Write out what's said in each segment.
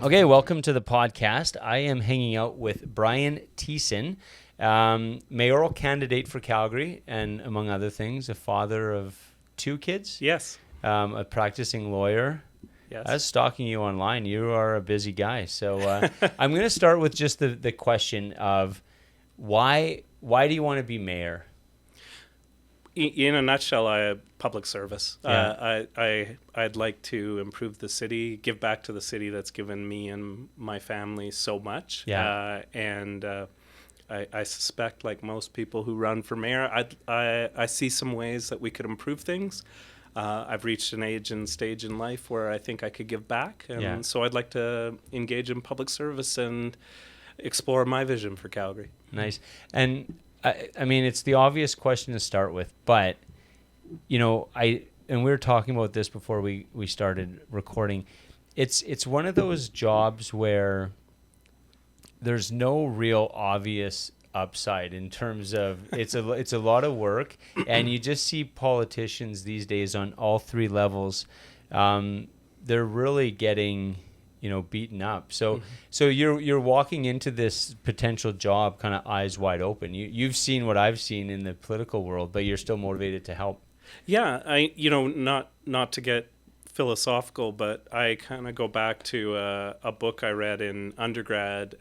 Okay, welcome to the podcast. I am hanging out with Brian Thiessen, mayoral candidate for Calgary, and among other things, a father of 2 kids. Yes. A practicing lawyer. Yes. I was stalking you online. You are a busy guy. So I'm going to start with just the question of why do you want to be mayor? In a nutshell, public service. Yeah. I'd like to improve the city, give back to the city that's given me and my family so much. Yeah. I suspect, like most people who run for mayor, I see some ways that we could improve things. I've reached an age and stage in life where I think I could give back. And so I'd like to engage in public service and explore my vision for Calgary. Nice. And I mean, it's the obvious question to start with, but, you know, and we were talking about this before we started recording. It's one of those jobs where there's no real obvious upside in terms of it's a lot of work, and you just see politicians these days on all 3 levels. They're really getting, beaten up. So you're walking into this potential job kind of eyes wide open. You've seen what I've seen in the political world, but you're still motivated to help. Yeah, not to get philosophical, but I kind of go back to a book I read in undergrad,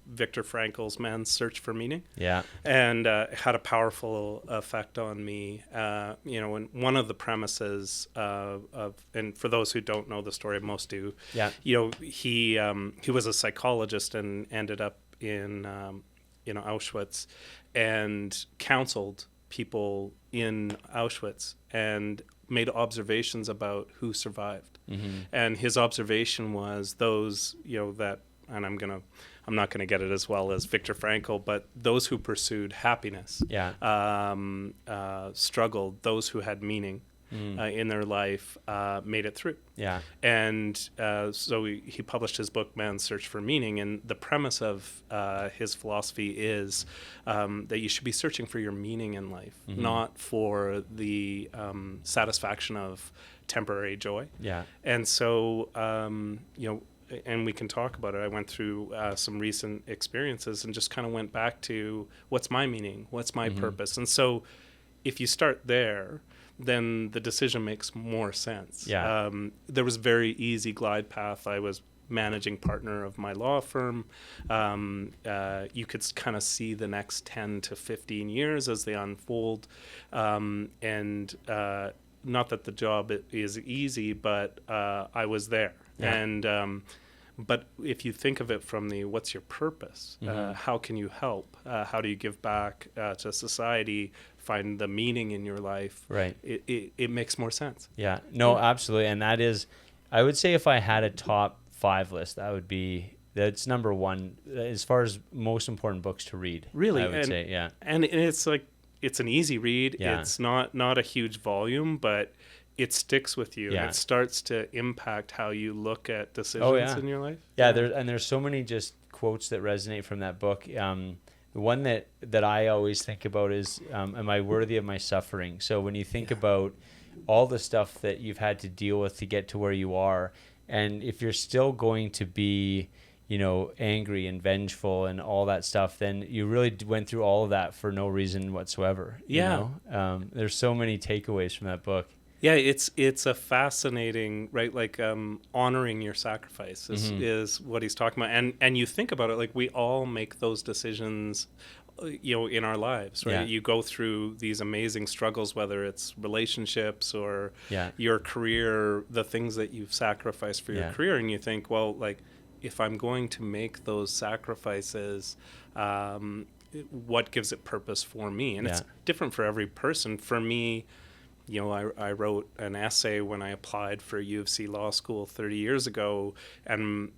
Viktor Frankl's Man's Search for Meaning. Yeah. And it had a powerful effect on me. And one of the premises and for those who don't know the story, most do. Yeah. He was a psychologist and ended up in Auschwitz and counseled people in Auschwitz and made observations about who survived. Mm-hmm. And his observation was those, that, and I'm not gonna get it as well as Viktor Frankl, but those who pursued happiness, struggled, those who had meaning in their life made it through. Yeah. And so he published his book, Man's Search for Meaning, and the premise of his philosophy is that you should be searching for your meaning in life, not for the satisfaction of temporary joy. Yeah. And so, and we can talk about it. I went through some recent experiences and just kind of went back to what's my meaning, what's my purpose. And so if you start there, then the decision makes more sense. Yeah. There was a very easy glide path. I was managing partner of my law firm. You could kind of see the next 10 to 15 years as they unfold. And not that the job is easy, but I was there. Yeah. And but if you think of it from what's your purpose? How can you help? How do you give back to society? Find the meaning in your life. Right. It makes more sense. Yeah. No, absolutely. And that is, I would say if I had a top 5 list, that's number 1 as far as most important books to read. Really, I would say, yeah. And it's like it's an easy read. Yeah. It's not a huge volume, but it sticks with you. Yeah. And it starts to impact how you look at decisions in your life. Yeah, there's so many just quotes that resonate from that book. The one that I always think about is, am I worthy of my suffering? So when you think about all the stuff that you've had to deal with to get to where you are, and if you're still going to be, angry and vengeful and all that stuff, then you really went through all of that for no reason whatsoever. Yeah. There's so many takeaways from that book. Yeah, it's a fascinating, right? Like honoring your sacrifice is what he's talking about, and you think about it, like we all make those decisions, in our lives, right? Yeah. You go through these amazing struggles, whether it's relationships or your career, the things that you've sacrificed for your career, and you think, well, like if I'm going to make those sacrifices, what gives it purpose for me? And it's different for every person. For me, I wrote an essay when I applied for U of C Law School 30 years ago, and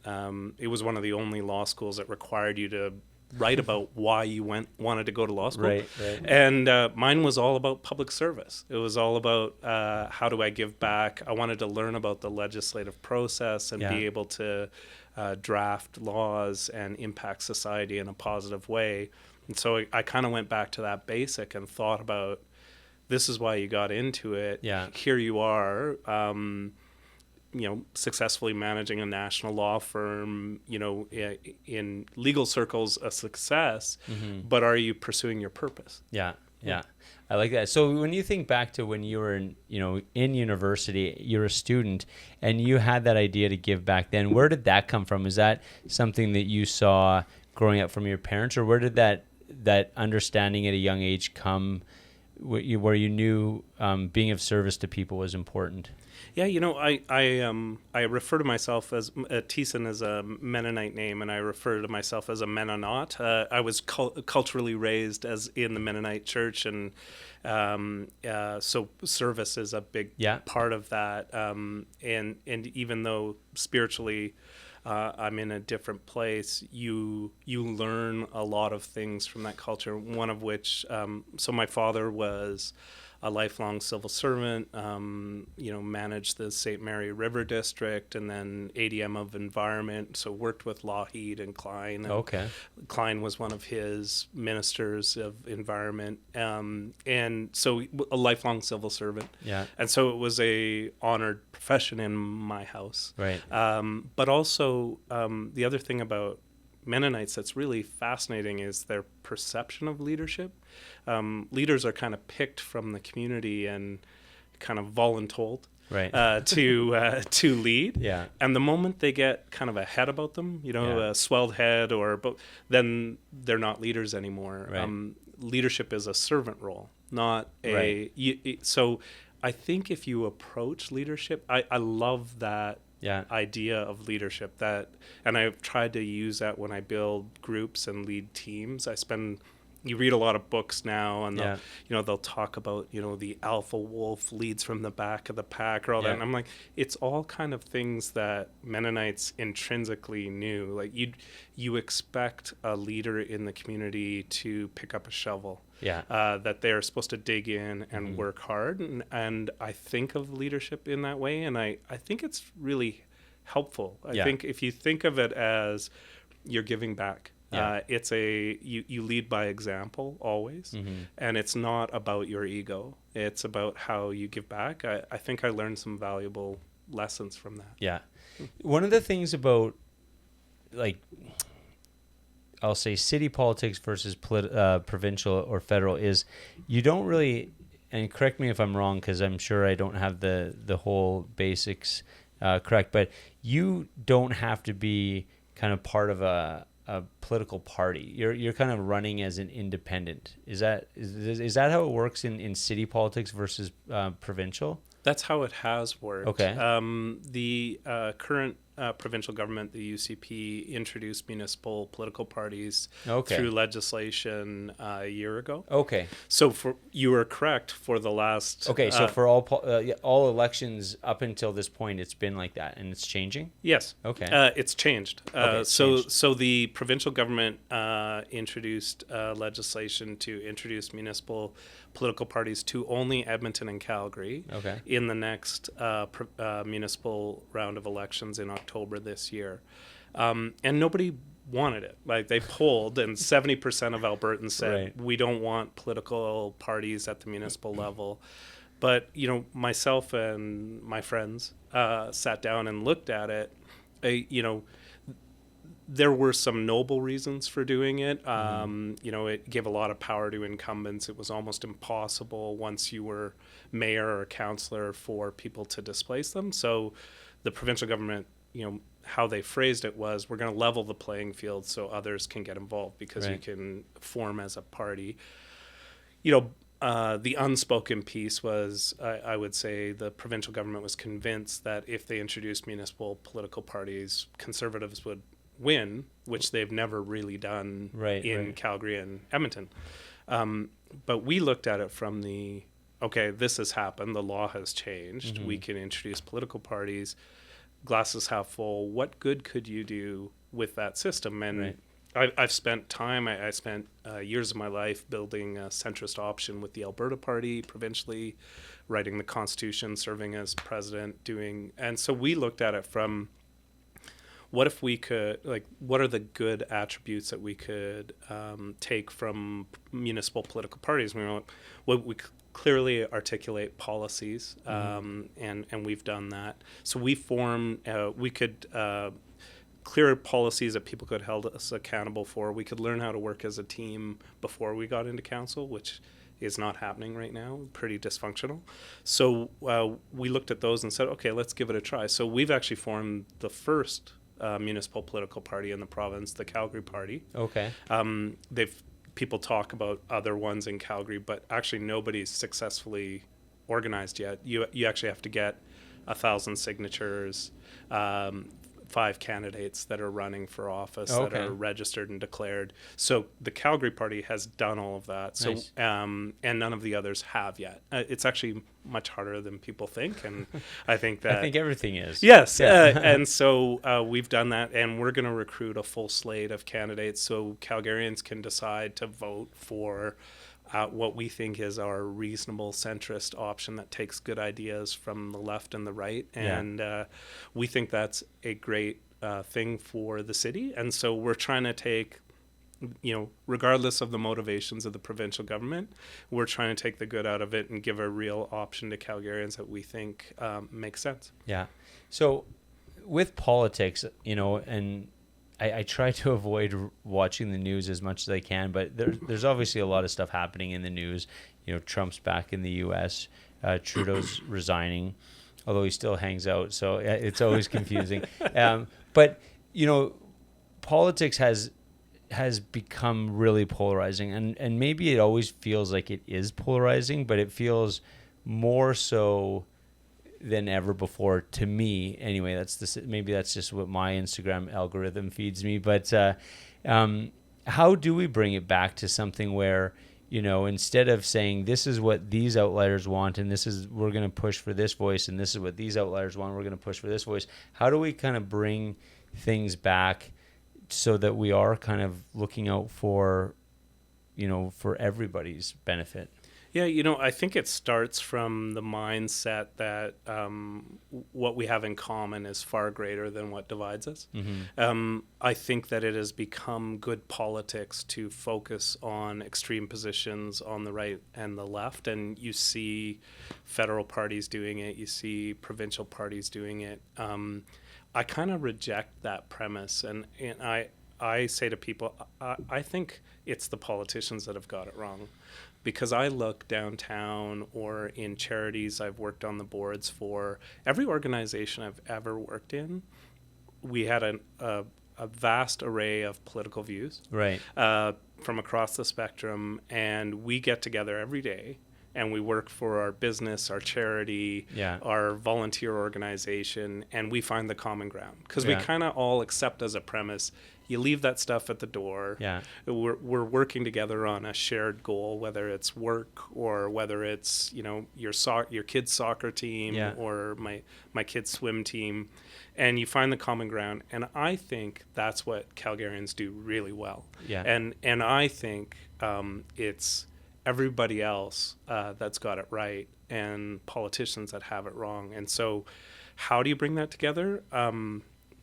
it was one of the only law schools that required you to write about why you wanted to go to law school. Right. And mine was all about public service. It was all about how do I give back. I wanted to learn about the legislative process and be able to draft laws and impact society in a positive way. And so I kind of went back to that basic and thought about, this is why you got into it. Yeah. Here you are. successfully managing a national law firm, in legal circles, a success, but are you pursuing your purpose? Yeah. I like that. So when you think back to when you were in university, you're a student and you had that idea to give back then, where did that come from? Is that something that you saw growing up from your parents, or where did that understanding at a young age come where you knew being of service to people was important? Yeah, I refer to myself as Thiessen is a Mennonite name, and I refer to myself as a Mennonite. I was culturally raised as in the Mennonite church, and so service is a big part of that. And even though spiritually I'm in a different place, you learn a lot of things from that culture. One of which, so my father was a lifelong civil servant, managed the St. Mary River District and then ADM of Environment, so worked with Lougheed and Klein. And Klein was one of his ministers of environment. And so a lifelong civil servant. Yeah. And so it was a honored profession in my house. Right. But also the other thing about Mennonites that's really fascinating is their perception of leadership. Leaders are kind of picked from the community and kind of voluntold to lead. Yeah. And the moment they get kind of a head about them, a swelled head, then they're not leaders anymore. Right. Leadership is a servant role, not a. Right. So I think if you approach leadership, I love that. Idea of leadership and I've tried to use that when I build groups and lead teams. You read a lot of books now, and they'll talk about the alpha wolf leads from the back of the pack or all that. And I'm like, it's all kind of things that Mennonites intrinsically knew. Like you expect a leader in the community to pick up a shovel. That they're supposed to dig in and work hard, and I think of leadership in that way, and I think it's really helpful. I think if you think of it as you're giving back. It's you lead by example always, and it's not about your ego. It's about how you give back. I think I learned some valuable lessons from that. Yeah. One of the things about, I'll say city politics versus provincial or federal is you don't really, and correct me if I'm wrong because I'm sure I don't have the whole basics correct, but you don't have to be kind of part of a political party. You're kind of running as an independent. Is that how it works in city politics versus provincial? That's how it has worked. Okay. The current provincial government, the UCP, introduced municipal political parties through legislation a year ago. Okay. So you were correct for the last. Okay, so for all elections up until this point, it's been like that, and it's changing. Yes. Okay. It's changed. So the provincial government introduced legislation to introduce municipal political parties to only Edmonton and Calgary in the next municipal round of elections in October this year. And nobody wanted it. Like, they polled, and 70% of Albertans said, we don't want political parties at the municipal level. But, myself and my friends sat down and looked at it. There were some noble reasons for doing it. It gave a lot of power to incumbents. It was almost impossible once you were mayor or councillor for people to displace them. So the provincial government, how they phrased it was, we're going to level the playing field so others can get involved because you can form as a party. The unspoken piece was, I would say, the provincial government was convinced that if they introduced municipal political parties, Conservatives would win, which they've never really done in Calgary and Edmonton. But we looked at it from this has happened, the law has changed, we can introduce political parties, glasses half full, what good could you do with that system? And I've spent time, I spent years of my life building a centrist option with the Alberta Party provincially, writing the Constitution, serving as president, and so we looked at it from, what if we could, what are the good attributes that we could take from municipal political parties? We were like, well, we clearly articulate policies, and we've done that. So we could clear policies that people could hold us accountable for. We could learn how to work as a team before we got into council, which is not happening right now, pretty dysfunctional. So we looked at those and said, okay, let's give it a try. So we've actually formed the first municipal political party in the province, the Calgary Party. Okay. People talk about other ones in Calgary, but actually nobody's successfully organized yet. You actually have to get 1,000 signatures, 5 candidates that are running for office that are registered and declared. So the Calgary Party has done all of that. So nice. And none of the others have yet. It's actually much harder than people think, and I think everything is. Yes, and so we've done that, and we're going to recruit a full slate of candidates so Calgarians can decide to vote for what we think is our reasonable centrist option that takes good ideas from the left and the right. And we think that's a great thing for the city. And so we're trying to take, regardless of the motivations of the provincial government, we're trying to take the good out of it and give a real option to Calgarians that we think makes sense. Yeah. So with politics, and I try to avoid watching the news as much as I can, but there's obviously a lot of stuff happening in the news. Trump's back in the U.S., Trudeau's resigning, although he still hangs out, so it's always confusing. But politics has become really polarizing, and maybe it always feels like it is polarizing, but it feels more so than ever before to me. Anyway, maybe that's just what my Instagram algorithm feeds me. But how do we bring it back to something where, instead of saying this is what these outliers want and we're going to push for this voice and this is what these outliers want, we're going to push for this voice. How do we kind of bring things back so that we are kind of looking out for, for everybody's benefit? Yeah, I think it starts from the mindset that what we have in common is far greater than what divides us. Mm-hmm. I think that it has become good politics to focus on extreme positions on the right and the left, and you see federal parties doing it, you see provincial parties doing it. I kind of reject that premise, and I say to people, I think it's the politicians that have got it wrong. Because I look downtown or in charities I've worked on the boards for, every organization I've ever worked in, we had a vast array of political views, right, from across the spectrum, and we get together every day and we work for our business, our charity, our volunteer organization, and we find the common ground. Because we kind of all accept as a premise, you leave that stuff at the door. Yeah. We're working together on a shared goal, whether it's work or whether it's, your kid's soccer team or my kid's swim team. And you find the common ground. And I think that's what Calgarians do really well. Yeah. And I think it's everybody else that's got it right and politicians that have it wrong. And so how do you bring that together?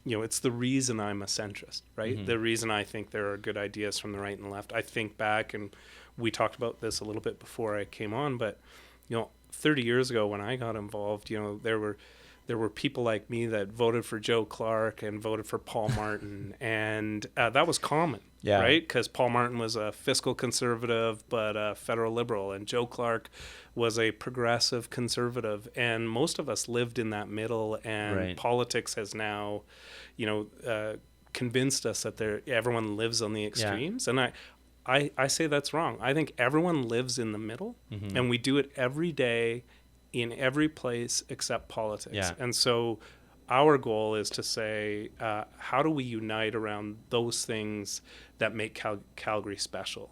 It's the reason I'm a centrist, right? Mm-hmm. The reason I think there are good ideas from the right and the left. I think back, and we talked about this a little bit before I came on, but 30 years ago when I got involved, there were people like me that voted for Joe Clark and voted for Paul Martin, and that was common, right? Because Paul Martin was a fiscal conservative but a federal liberal, and Joe Clark was a progressive conservative, and most of us lived in that middle, and politics has now, convinced us that everyone lives on the extremes, and I say that's wrong. I think everyone lives in the middle, and we do it every day in every place except politics. Yeah. And so our goal is to say, how do we unite around those things that make Calgary special?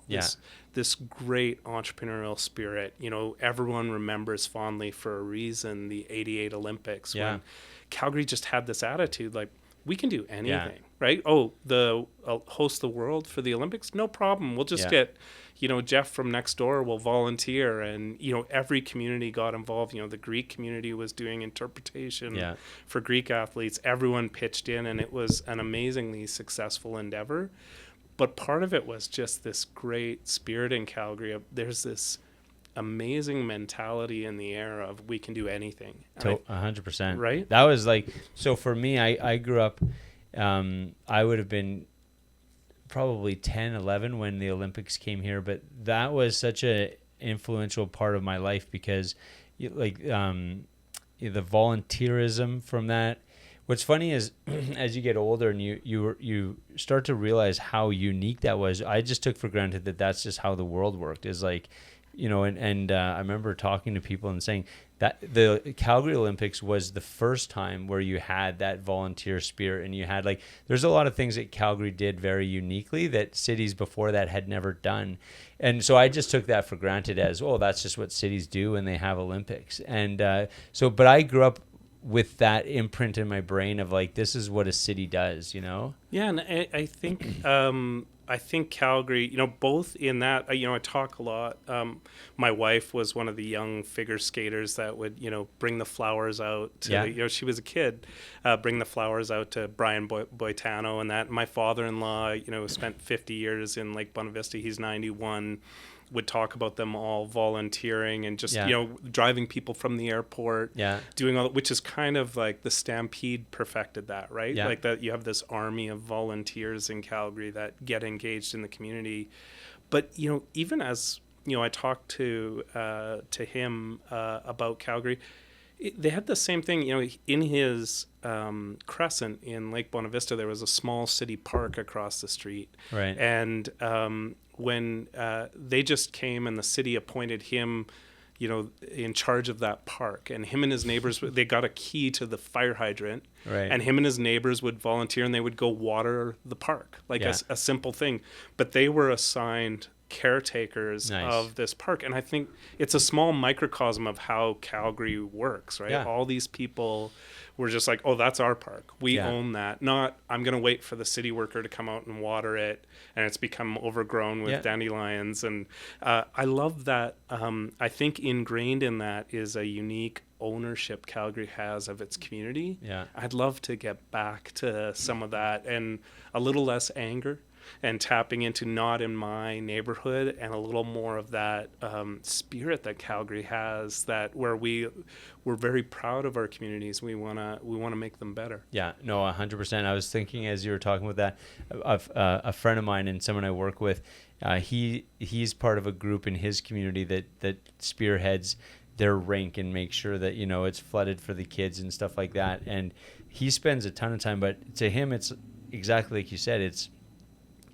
This great entrepreneurial spirit. Everyone remembers fondly for a reason the '88 Olympics when Calgary just had this attitude like, we can do anything, right? Oh, host the world for the Olympics? No problem. We'll just get, Jeff from next door will volunteer, and, every community got involved. The Greek community was doing interpretation for Greek athletes. Everyone pitched in, and it was an amazingly successful endeavor. But part of it was just this great spirit in Calgary. There's this amazing mentality in the air of we can do anything. 100%. Right? That was like, so for me, I grew up, I would have been probably 10, 11 when the Olympics came here, but that was such a influential part of my life because like the volunteerism from that. What's funny is as you get older and you start to realize how unique that was. I just took for granted that that's just how the world worked, is like, you know, and I remember talking to people and saying that the Calgary Olympics was the first time where you had that volunteer spirit, and you had like, there's a lot of things that Calgary did very uniquely that cities before that had never done. And so I just took that for granted as, oh, that's just what cities do when they have Olympics. And but I grew up with that imprint in my brain of like, this is what a city does, you know? Yeah, and I think Calgary, you know, both in that, you know, I talk a lot. My wife was one of the young figure skaters that would, you know, bring the flowers out to, you know, she was a kid, bring the flowers out to Brian Boitano and that. My father-in-law, you know, spent 50 years in Lake Bonavista. He's 91. Would talk about them all volunteering and just, you know, driving people from the airport, doing all, which is kind of like the Stampede perfected that, right? Like that you have this army of volunteers in Calgary that get engaged in the community. But, you know, even as, you know, I talked to him about Calgary, they had the same thing, you know, in his crescent in Lake Bonavista, there was a small city park across the street. Right. And when they just came and the city appointed him, you know, in charge of that park, and him and his neighbors, they got a key to the fire hydrant, right, and him and his neighbors would volunteer and they would go water the park, like a simple thing. But they were assigned caretakers of this park, and I think it's a small microcosm of how Calgary works, right? All these people were just like, oh, that's our park, we own that, not I'm gonna wait for the city worker to come out and water it and it's become overgrown with dandelions. And I love that. I think ingrained in that is a unique ownership Calgary has of its community. I'd love to get back to some of that and a little less anger, and tapping into not in my neighborhood, and a little more of that spirit that Calgary has, that where we're very proud of our communities. We wanna make them better. Yeah, no, 100%. I was thinking as you were talking about that, a friend of mine and someone I work with, he's part of a group in his community that spearheads their rink and makes sure that, you know, it's flooded for the kids and stuff like that. And he spends a ton of time, but to him, it's exactly like you said, it's,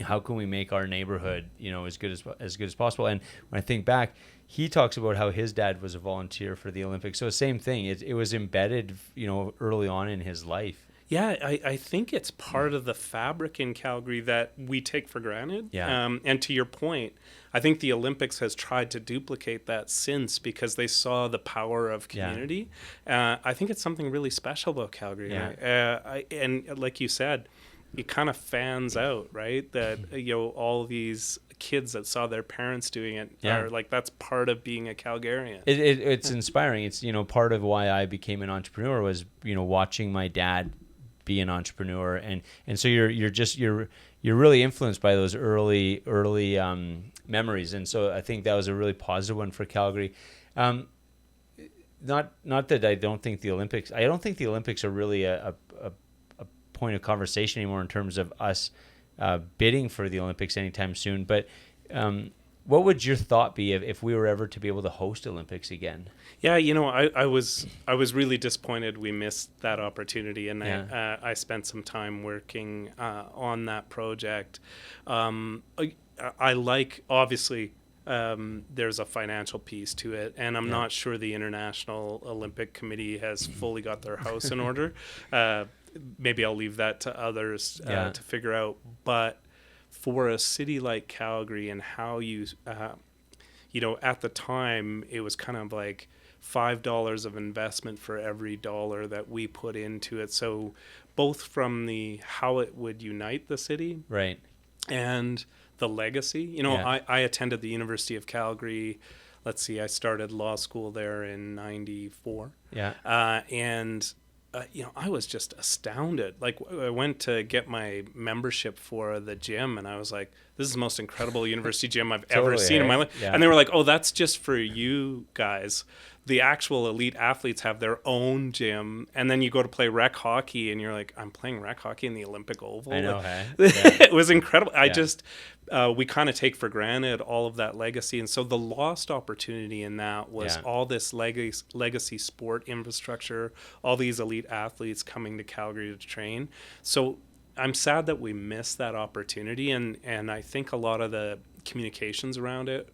how can we make our neighborhood, you know, as good as possible? And when I think back, he talks about how his dad was a volunteer for the Olympics. So same thing. It was embedded, you know, early on in his life. Yeah, I think it's part of the fabric in Calgary that we take for granted. And to your point, I think the Olympics has tried to duplicate that since, because they saw the power of community. I think it's something really special about Calgary. And like you said, it kind of fans out, right? That, you know, all these kids that saw their parents doing it are like, that's part of being a Calgarian. It's inspiring. It's, you know, part of why I became an entrepreneur was, you know, watching my dad be an entrepreneur, and so you're really influenced by those early memories, and so I think that was a really positive one for Calgary. Not that I don't think the Olympics are really a point of conversation anymore in terms of us bidding for the Olympics anytime soon. But what would your thought be if we were ever to be able to host Olympics again? Yeah, you know, I was really disappointed we missed that opportunity, and I spent some time working on that project. I like, obviously, there's a financial piece to it, and I'm not sure the International Olympic Committee has fully got their house in order. Maybe I'll leave that to others to figure out. But for a city like Calgary, and how you know, at the time, it was kind of like $5 of investment for every dollar that we put into it. So both from the how it would unite the city, right, and the legacy. You know, I attended the University of Calgary. Let's see, I started law school there in '94. And I was just astounded. Like, I went to get my membership for the gym, and I was like, this is the most incredible university gym I've ever seen in my life. Yeah. And they were like, oh, that's just for you guys. The actual elite athletes have their own gym, and then you go to play rec hockey, and you're like, I'm playing rec hockey in the Olympic Oval. I know, hey? Yeah. It was incredible. We kind of take for granted all of that legacy, and so the lost opportunity in that was all this legacy sport infrastructure, all these elite athletes coming to Calgary to train. So I'm sad that we missed that opportunity, and I think a lot of the communications around it,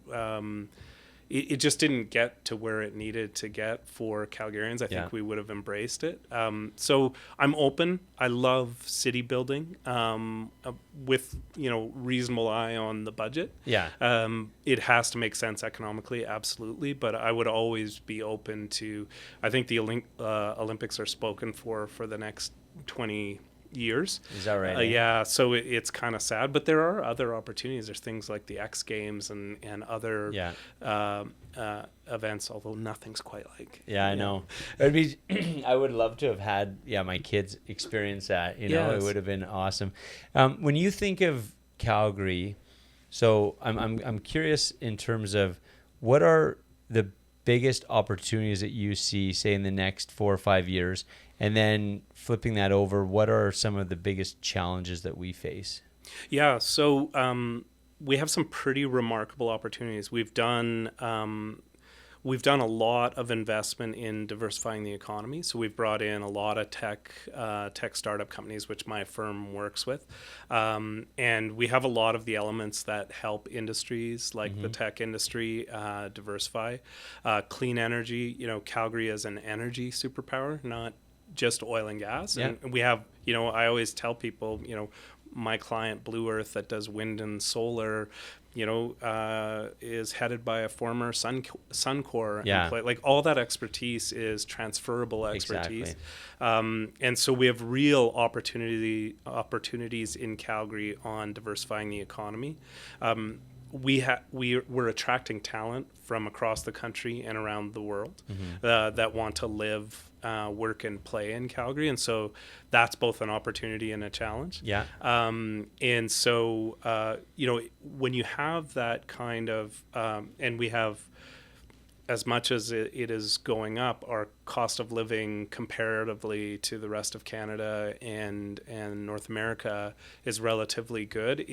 it just didn't get to where it needed to get for Calgarians. I think we would have embraced it. So I'm open. I love city building with, reasonable eye on the budget. Yeah. It has to make sense economically, absolutely. But I would always be open to, I think the Olympics are spoken for the next 20 years. Is that right? Yeah, so it's kind of sad, but there are other opportunities. There's things like the X Games and other events, although nothing's quite like. Yeah, I know. It'd be. I would love to have had my kids experience that. It would have been awesome. When you think of Calgary, so I'm curious in terms of what are the biggest opportunities that you see, say, in the next 4 or 5 years. And then flipping that over, what are some of the biggest challenges that we face? Yeah, so we have some pretty remarkable opportunities. We've done a lot of investment in diversifying the economy. So we've brought in a lot of tech startup companies, which my firm works with, and we have a lot of the elements that help industries like the tech industry diversify. Clean energy. Calgary is an energy superpower, not just oil and gas. And we have, I always tell people, my client Blue Earth that does wind and solar, is headed by a former Suncor employee. Like, all that expertise is transferable expertise. Exactly. And so we have real opportunities in Calgary on diversifying the economy. We're attracting talent from across the country and around the world that want to live, work, and play in Calgary, and so that's both an opportunity and a challenge. Yeah. And so when you have that kind of, and we have, as much as it is going up, our cost of living comparatively to the rest of Canada and North America is relatively good.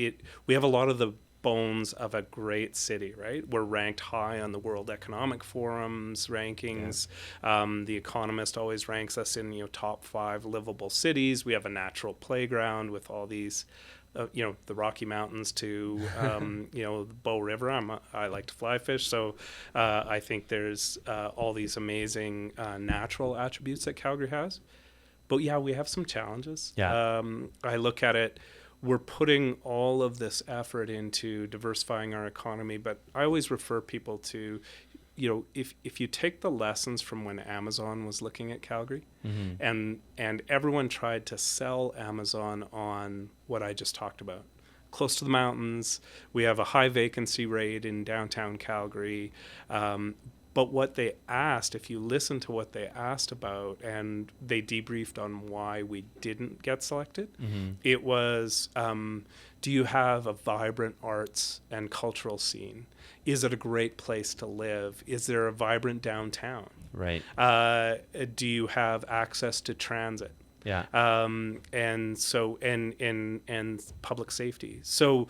We have a lot of the bones of a great city, right? We're ranked high on the World Economic Forum's rankings. The Economist always ranks us in top 5 livable cities. We have a natural playground with all these, the Rocky Mountains to the Bow River. I like to fly fish, so I think there's all these amazing natural attributes that Calgary has. But we have some challenges. I look at it. We're putting all of this effort into diversifying our economy, but I always refer people to, if you take the lessons from when Amazon was looking at Calgary, and everyone tried to sell Amazon on what I just talked about. Close to the mountains, we have a high vacancy rate in downtown Calgary. But what they asked, if you listen to what they asked about, and they debriefed on why we didn't get selected, it was, do you have a vibrant arts and cultural scene? Is it a great place to live? Is there a vibrant downtown? Right. Do you have access to transit? Yeah. And so, and public safety. So,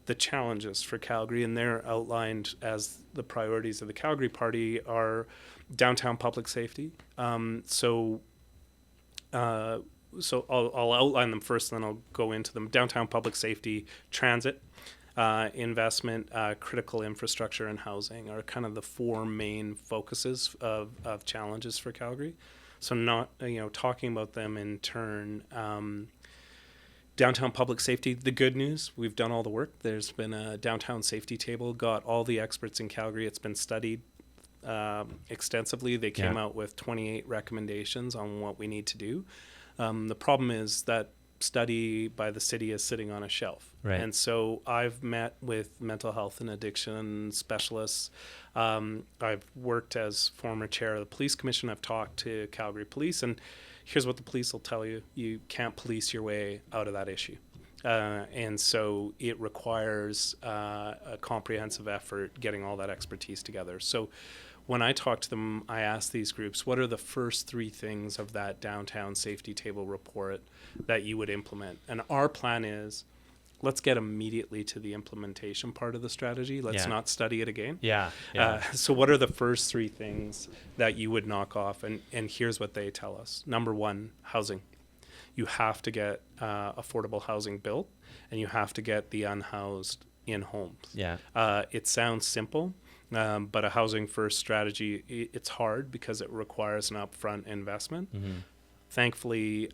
the challenges for Calgary, and they're outlined as the priorities of the Calgary Party, are downtown public safety. So I'll outline them first, and then I'll go into them. Downtown public safety, transit, investment, critical infrastructure, and housing are kind of the 4 main focuses of challenges for Calgary. So not, talking about them in turn. Downtown public safety, the good news, we've done all the work. There's been a downtown safety table, got all the experts in Calgary. It's been studied extensively. They came out with 28 recommendations on what we need to do. The problem is that study by the city is sitting on a shelf. Right. And so I've met with mental health and addiction specialists. I've worked as former chair of the police commission. I've talked to Calgary Police, and here's what the police will tell you. You can't police your way out of that issue. And so it requires a comprehensive effort getting all that expertise together. So when I talk to them, I ask these groups, what are the first 3 things of that downtown safety table report that you would implement? And our plan is, let's get immediately to the implementation part of the strategy. Let's not study it again. So what are the first 3 things that you would knock off? And here's what they tell us. Number 1, housing. You have to get affordable housing built, and you have to get the unhoused in homes. It sounds simple, but a housing first strategy, it's hard because it requires an upfront investment. Thankfully,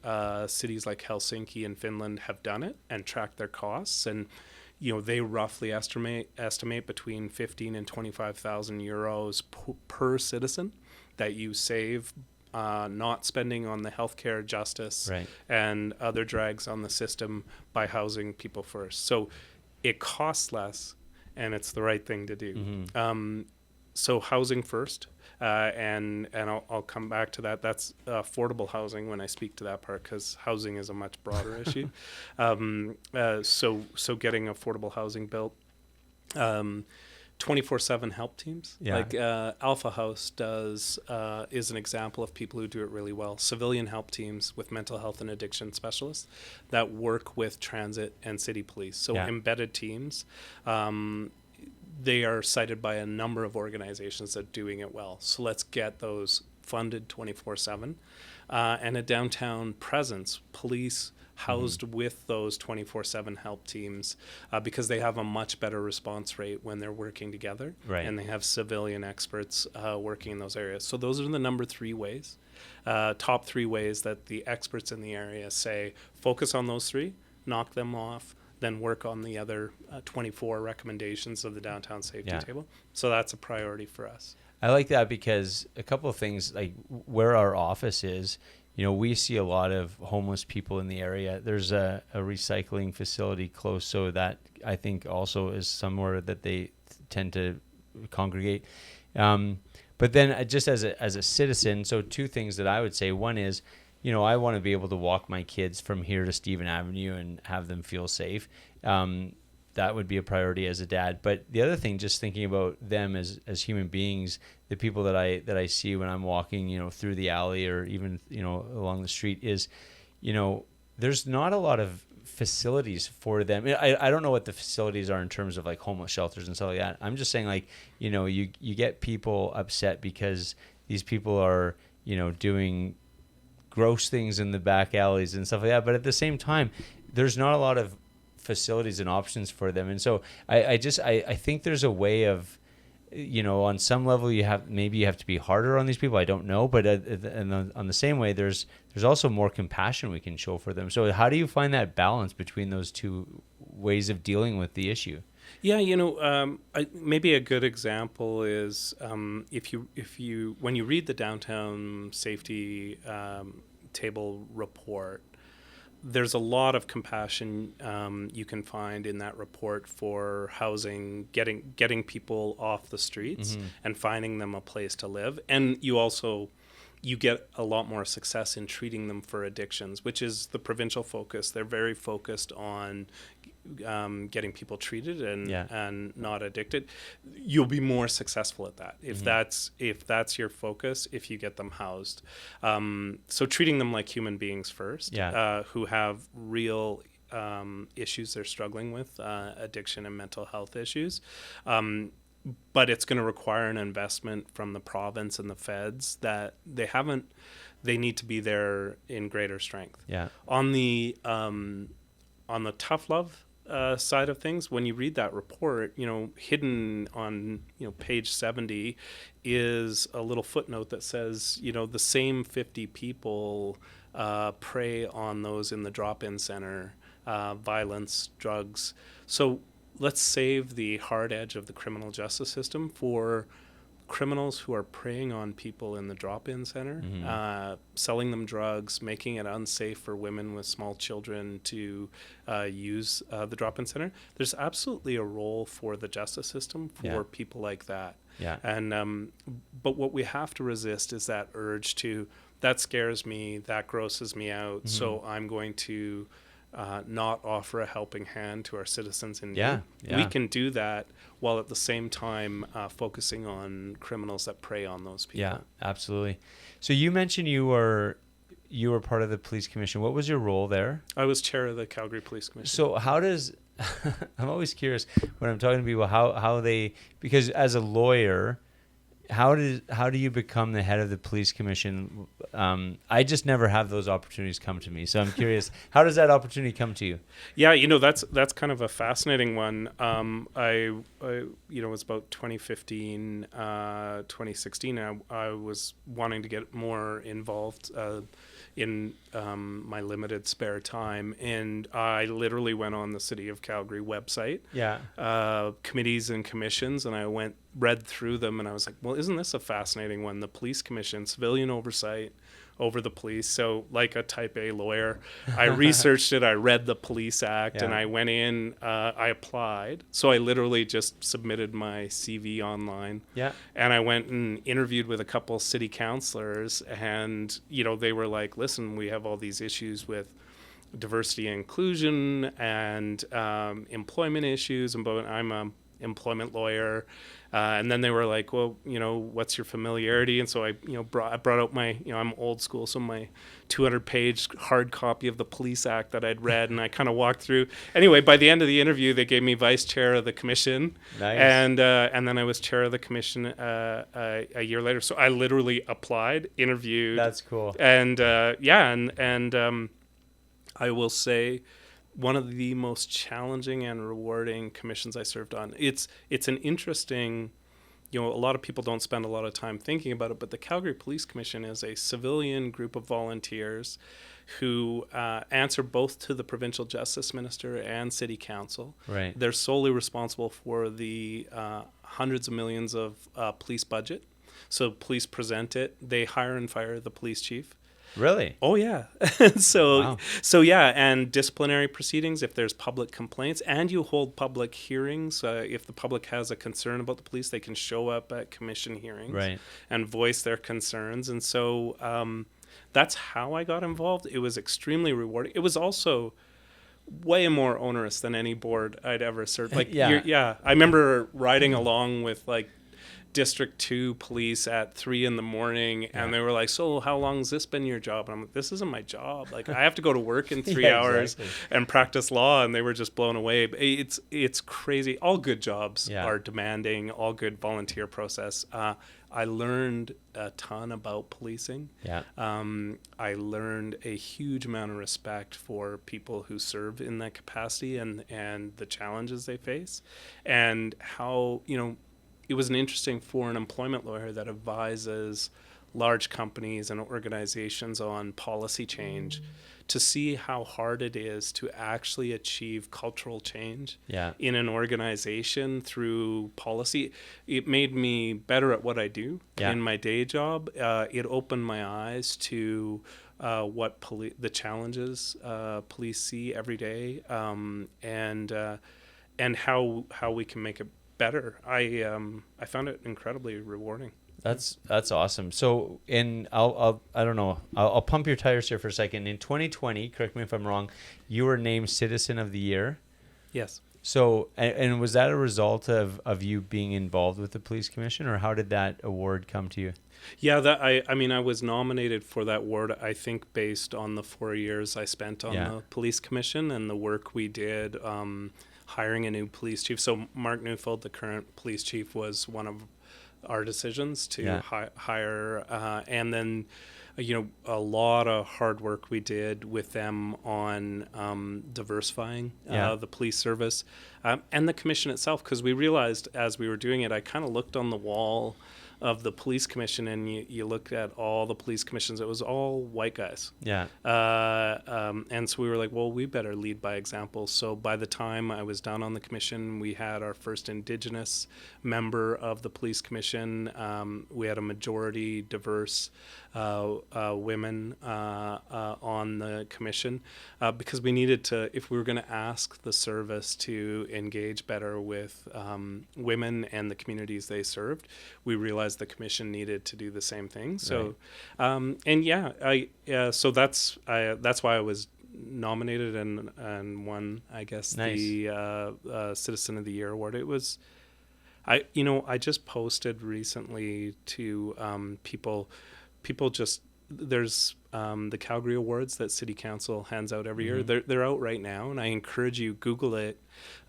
cities like Helsinki and Finland have done it and tracked their costs, and they roughly estimate between 15 and 25,000 euros per citizen that you save not spending on the healthcare, justice, and other drags on the system by housing people first. So it costs less, and it's the right thing to do. So housing first, and I'll come back to that. That's affordable housing when I speak to that part, because housing is a much broader issue. So getting affordable housing built. 24/7 help teams, like Alpha House is an example of people who do it really well. Civilian help teams with mental health and addiction specialists that work with transit and city police. So embedded teams, they are cited by a number of organizations that are doing it well. So let's get those funded 24/7, and a downtown presence, police housed with those 24/7 help teams, because they have a much better response rate when they're working together, and they have civilian experts working in those areas. So those are the number 3 ways, top 3 ways that the experts in the area say, focus on those 3, knock them off, then work on the other 24 recommendations of the downtown safety table. So that's a priority for us. I like that, because a couple of things, like where our office is, we see a lot of homeless people in the area. There's a recycling facility close, so that I think also is somewhere that they tend to congregate. But then just as a citizen, so 2 things that I would say. One is, I want to be able to walk my kids from here to Stephen Avenue and have them feel safe. That would be a priority as a dad. But the other thing, just thinking about them as human beings, the people that I see when I'm walking, through the alley or even, along the street, is, there's not a lot of facilities for them. I don't know what the facilities are in terms of like homeless shelters and stuff like that. I'm just saying, like, you get people upset because these people are, doing gross things in the back alleys and stuff like that. But at the same time, there's not a lot of facilities and options for them. And so I think there's a way of, on some level you have to be harder on these people. I don't know, but on the same way, there's also more compassion we can show for them. So how do you find that balance between those 2 ways of dealing with the issue? Maybe a good example is if you when you read the downtown safety table report, there's a lot of compassion you can find in that report for housing, getting people off the streets and finding them a place to live. And you get a lot more success in treating them for addictions, which is the provincial focus. They're very focused on getting people treated and not addicted. You'll be more successful at that if that's your focus, if you get them housed. So treating them like human beings first, who have real issues they're struggling with, addiction and mental health issues. But it's going to require an investment from the province and the feds that they need to be there in greater strength. On the tough love side of things, when you read that report, hidden on page 70 is a little footnote that says the same 50 people prey on those in the drop-in center, violence, drugs. So let's save the hard edge of the criminal justice system for criminals who are preying on people in the drop-in center, selling them drugs, making it unsafe for women with small children to use the drop-in center. There's absolutely a role for the justice system for people like that. Yeah. And but what we have to resist is that urge to, that scares me, that grosses me out, so I'm going to not offer a helping hand to our citizens in need. We can do that while at the same time focusing on criminals that prey on those people. Yeah, absolutely. So you mentioned you were part of the police commission. What was your role there? I was chair of the Calgary Police Commission. So how does I'm always curious when I'm talking to people how they, because as a lawyer, how do you become the head of the police commission? I just never have those opportunities come to me. So I'm curious, how does that opportunity come to you? Yeah, that's kind of a fascinating one. I it was about 2015, 2016. I was wanting to get more involved in my limited spare time, and I literally went on the City of Calgary website, committees and commissions, and I read through them, and I was like, well, isn't this a fascinating one? The Police Commission, civilian oversight over the police. So like a type A lawyer, I researched it, I read the Police Act, and I went in, I applied. So I literally just submitted my CV online. Yeah. And I went and interviewed with a couple city councilors, and, they were like, listen, we have all these issues with diversity and inclusion and employment issues, and I'm a employment lawyer, and then they were like, well, what's your familiarity? And so I brought out my, I'm old school, so my 200-page hard copy of the Police Act that I'd read, and I kind of walked through. Anyway, by the end of the interview, they gave me vice chair of the commission. Nice. And then I was chair of the commission a year later. So I literally applied, interviewed. That's cool. And I will say, one of the most challenging and rewarding commissions I served on. It's an interesting, a lot of people don't spend a lot of time thinking about it, but the Calgary Police Commission is a civilian group of volunteers who answer both to the provincial justice minister and city council. Right. They're solely responsible for the hundreds of millions of police budget. So police present it. They hire and fire the police chief. Really? Oh, yeah. So yeah, and disciplinary proceedings if there's public complaints, and you hold public hearings. If the public has a concern about the police, they can show up at commission hearings and voice their concerns. And so that's how I got involved. It was extremely rewarding. It was also way more onerous than any board I'd ever served. I remember riding along with District 2 police at 3 a.m, and they were like, so how long has this been your job? And I'm like, this isn't my job. I have to go to work in 3 hours and practice law. And they were just blown away. But it's crazy. All good jobs are demanding, all good volunteer process. I learned a ton about policing. I learned a huge amount of respect for people who serve in that capacity and the challenges they face, and how, it was an interesting foreign employment lawyer that advises large companies and organizations on policy change to see how hard it is to actually achieve cultural change in an organization through policy. It made me better at what I do in my day job. It opened my eyes to what the challenges police see every day, and how we can make it better. I found it incredibly rewarding. That's awesome. So I'll pump your tires here for a second. In 2020, correct me if I'm wrong, you were named Citizen of the Year. Yes. So and was that a result of you being involved with the Police Commission, or how did that award come to you? Yeah, I was nominated for that award, I think, based on the 4 years I spent on the Police Commission and the work we did hiring a new police chief. So Mark Neufeld, the current police chief, was one of our decisions to hire, and then a lot of hard work we did with them on diversifying the police service and the commission itself, because we realized as we were doing it, I kind of looked on the wall of the police commission, and you look at all the police commissions, it was all white guys. Yeah. And so we were like, well, we better lead by example. So by the time I was done on the commission, we had our first Indigenous member of the police commission. We had a majority diverse women on the commission, because we needed to, if we were going to ask the service to engage better with women and the communities they served, we realized the commission needed to do the same thing. So, so that's why I was nominated and won, I guess, nice. the Citizen of the Year award. It was, I just posted recently to people just, there's the Calgary Awards that City Council hands out every year. They're out right now, and I encourage you, Google it.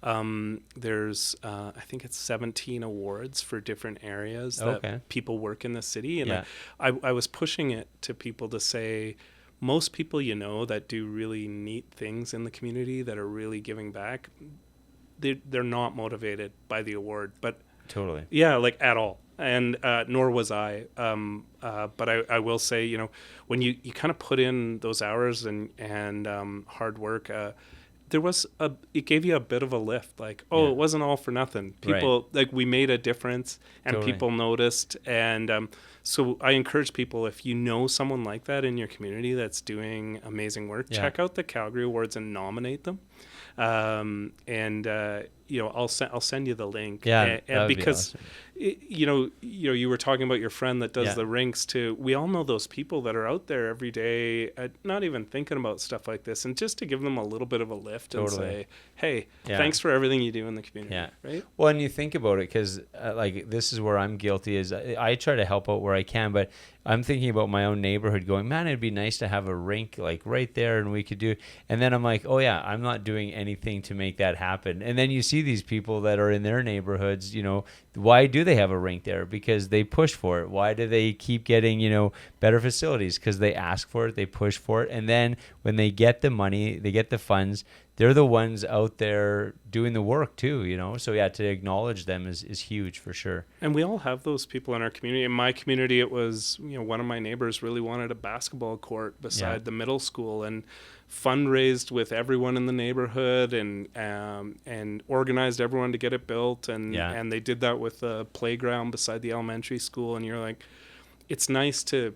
There's I think it's 17 awards for different areas that people work in the city, and I was pushing it to people to say, most people that do really neat things in the community that are really giving back, they're not motivated by the award, but totally, like at all. And nor was I. But I will say, when you kind of put in those hours and hard work, it gave you a bit of a lift. Like, it wasn't all for nothing. People, like, we made a difference, and people noticed. And so I encourage people, if you know someone like that in your community that's doing amazing work, check out the Calgary Awards and nominate them. I'll send you the link. Yeah, and because be awesome. You were talking about your friend that does the rinks too. We all know those people that are out there every day, not even thinking about stuff like this, and just to give them a little bit of a lift and say, hey, thanks for everything you do in the community. Yeah. Right. Well, and you think about it, because like, this is where I'm guilty, is I try to help out where I can, but I'm thinking about my own neighborhood going, man, it'd be nice to have a rink like right there, and we could do, and then I'm like, oh yeah, I'm not doing anything to make that happen. And then you see these people that are in their neighborhoods, why do they have a rink there? Because they push for it. Why do they keep getting, better facilities? Because they ask for it, they push for it, and then when they get the money, they get the funds, they're the ones out there doing the work too, So to acknowledge them is huge for sure. And we all have those people in our community. In my community, it was, one of my neighbors really wanted a basketball court beside the middle school, and fundraised with everyone in the neighborhood and organized everyone to get it built. And they did that with a playground beside the elementary school. And you're like, it's nice to,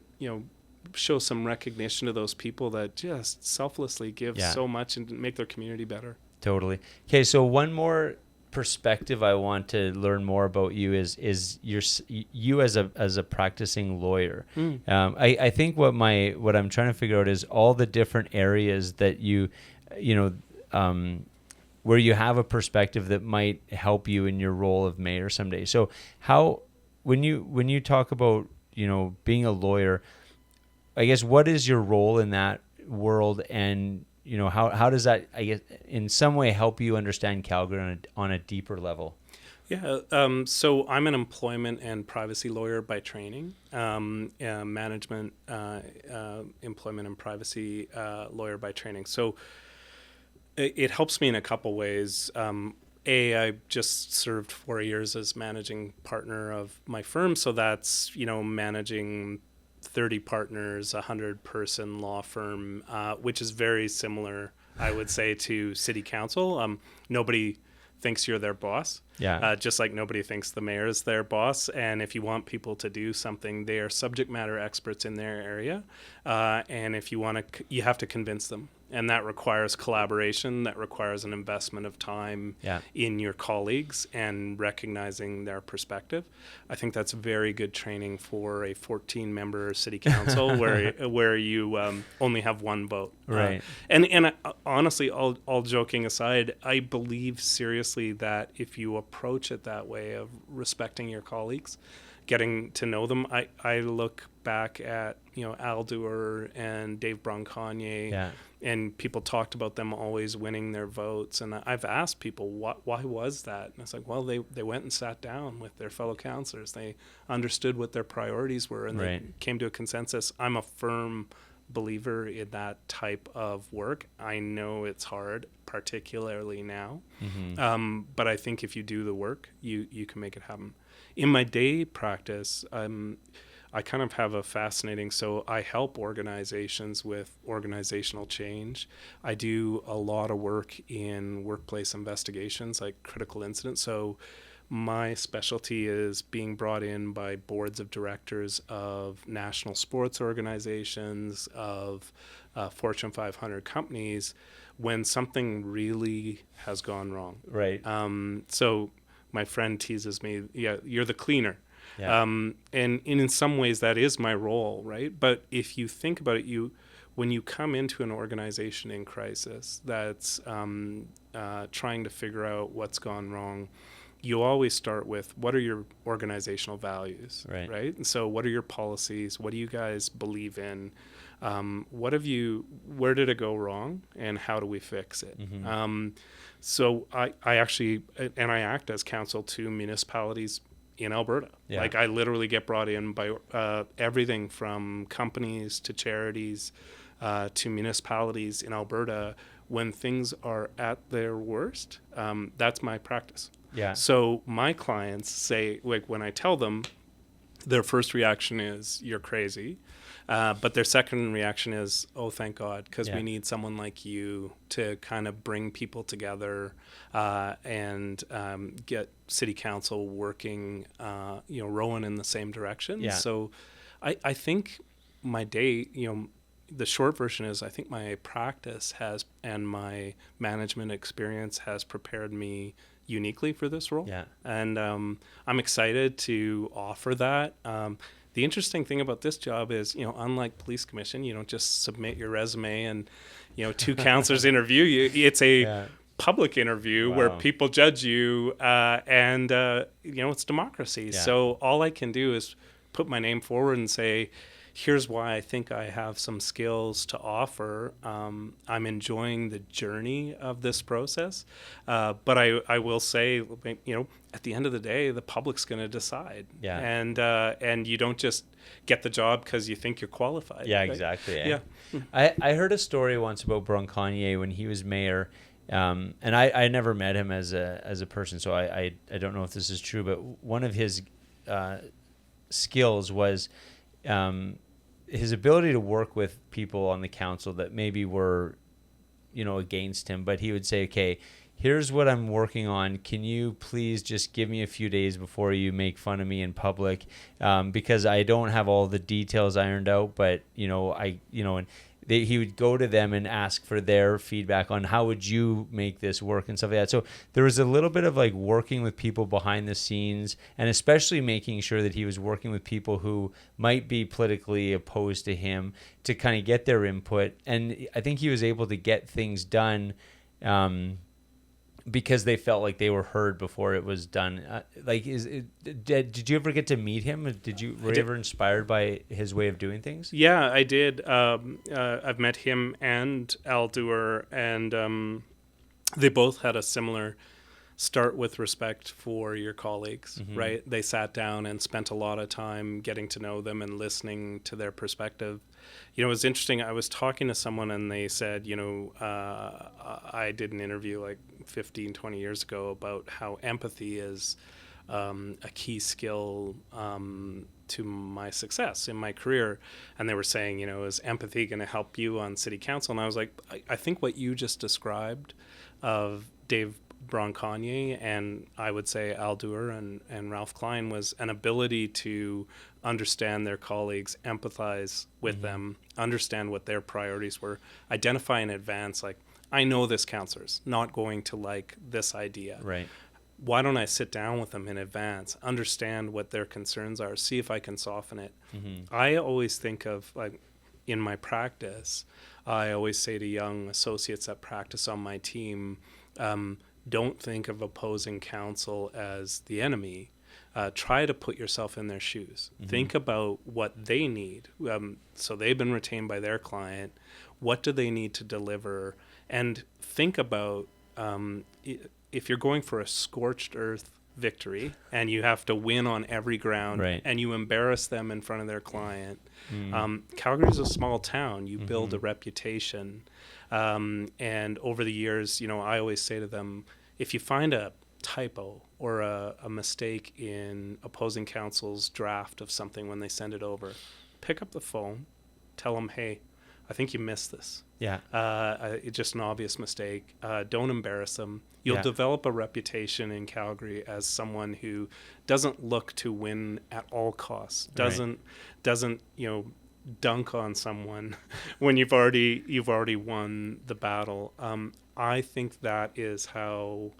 show some recognition to those people that just selflessly give so much and make their community better. Totally. Okay, so one more perspective I want to learn more about you is you as a practicing lawyer. I think what I'm trying to figure out is all the different areas that where you have a perspective that might help you in your role of mayor someday. So how, when you talk about being a lawyer, I guess, what is your role in that world, and how does that, I guess, in some way help you understand Calgary on a deeper level? Yeah, so I'm an employment and privacy lawyer by training, management, employment and privacy lawyer by training. So it helps me in a couple ways. I just served 4 years as managing partner of my firm, so that's managing 30 partners, 100-person law firm, which is very similar, I would say, to City Council. Nobody thinks you're their boss. Just like nobody thinks the mayor is their boss. And if you want people to do something, they are subject matter experts in their area. And if you want to, you have to convince them. And that requires collaboration. That requires an investment of time in your colleagues and recognizing their perspective. I think that's very good training for a 14-member city council where you only have one vote. Right. And honestly, all joking aside, I believe seriously that if you approach it that way of respecting your colleagues, getting to know them, I look back at Al Dewar and Dave Bronconnier, and people talked about them always winning their votes, and I've asked people why was that, and it's like, well, they went and sat down with their fellow councillors, they understood what their priorities were, and they came to a consensus. I'm a firm believer in that type of work. I know it's hard, particularly now, but I think if you do the work, you can make it happen. In my day practice, I kind of have a fascinating, so I help organizations with organizational change. I do a lot of work in workplace investigations, like critical incidents. So my specialty is being brought in by boards of directors of national sports organizations, of Fortune 500 companies, when something really has gone wrong. Right. So my friend teases me, yeah, you're the cleaner. Yeah. And in some ways that is my role, right? But if you think about it, when you come into an organization in crisis that's trying to figure out what's gone wrong, you always start with, what are your organizational values, right? And so what are your policies? What do you guys believe in? Where did it go wrong, and how do we fix it? Mm-hmm. So I actually, and I act as counsel to municipalities in Alberta. Yeah. Like, I literally get brought in by everything from companies to charities to municipalities in Alberta when things are at their worst. That's my practice. Yeah. So my clients say, like, when I tell them, their first reaction is, you're crazy. But their second reaction is, oh, thank God, because we need someone like you to kind of bring people together and get City Council working, rowing in the same direction. Yeah. So I think my day, the short version is, I think my practice and my management experience has prepared me uniquely for this role. Yeah. And I'm excited to offer that. The interesting thing about this job is, unlike police commission, you don't just submit your resume and, two counselors interview you. It's a public interview where people judge you, and it's democracy. Yeah. So all I can do is put my name forward and say, here's why I think I have some skills to offer. I'm enjoying the journey of this process. But I will say, at the end of the day, the public's going to decide. Yeah. And you don't just get the job because you think you're qualified. Yeah, right? exactly. Yeah. I heard a story once about Broncagnier when he was mayor. And I never met him as a person, so I don't know if this is true, but one of his skills was his ability to work with people on the council that maybe were, against him, but he would say, okay, here's what I'm working on. Can you please just give me a few days before you make fun of me in public? Because I don't have all the details ironed out, but, he would go to them and ask for their feedback on how would you make this work and stuff like that. So there was a little bit of like working with people behind the scenes, and especially making sure that he was working with people who might be politically opposed to him to kind of get their input. And I think he was able to get things done because they felt like they were heard before it was done. Did you ever get to meet him? Were you ever inspired by his way of doing things? Yeah, I did. I've met him and Al Dewar, and they both had a similar start with respect for your colleagues, mm-hmm. right? They sat down and spent a lot of time getting to know them and listening to their perspective. It was interesting. I was talking to someone and they said, I did an interview like 15, 20 years ago about how empathy is a key skill to my success in my career. And they were saying, is empathy going to help you on City Council? And I was like, I think what you just described of Dave Broncagnier and I would say Al Dewar and Ralph Klein was an ability to understand their colleagues, empathize with mm-hmm. them, understand what their priorities were, identify in advance, like, I know this counselor's not going to like this idea. Right. Why don't I sit down with them in advance, understand what their concerns are, see if I can soften it. Mm-hmm. I always think of, like, in my practice, I always say to young associates that practice on my team, don't think of opposing counsel as the enemy. Try to put yourself in their shoes. Mm-hmm. Think about what they need. So they've been retained by their client. What do they need to deliver? And think about if you're going for a scorched earth victory and you have to win on every ground, right. and you embarrass them in front of their client. Calgary's a small town. You mm-hmm. build a reputation. And over the years, I always say to them, if you find a typo or a mistake in opposing counsel's draft of something when they send it over, pick up the phone, tell them, hey, I think you missed this. Yeah. It's just an obvious mistake. Don't embarrass them. You'll develop a reputation in Calgary as someone who doesn't look to win at all costs. Doesn't dunk on someone when you've already won the battle. I think that is how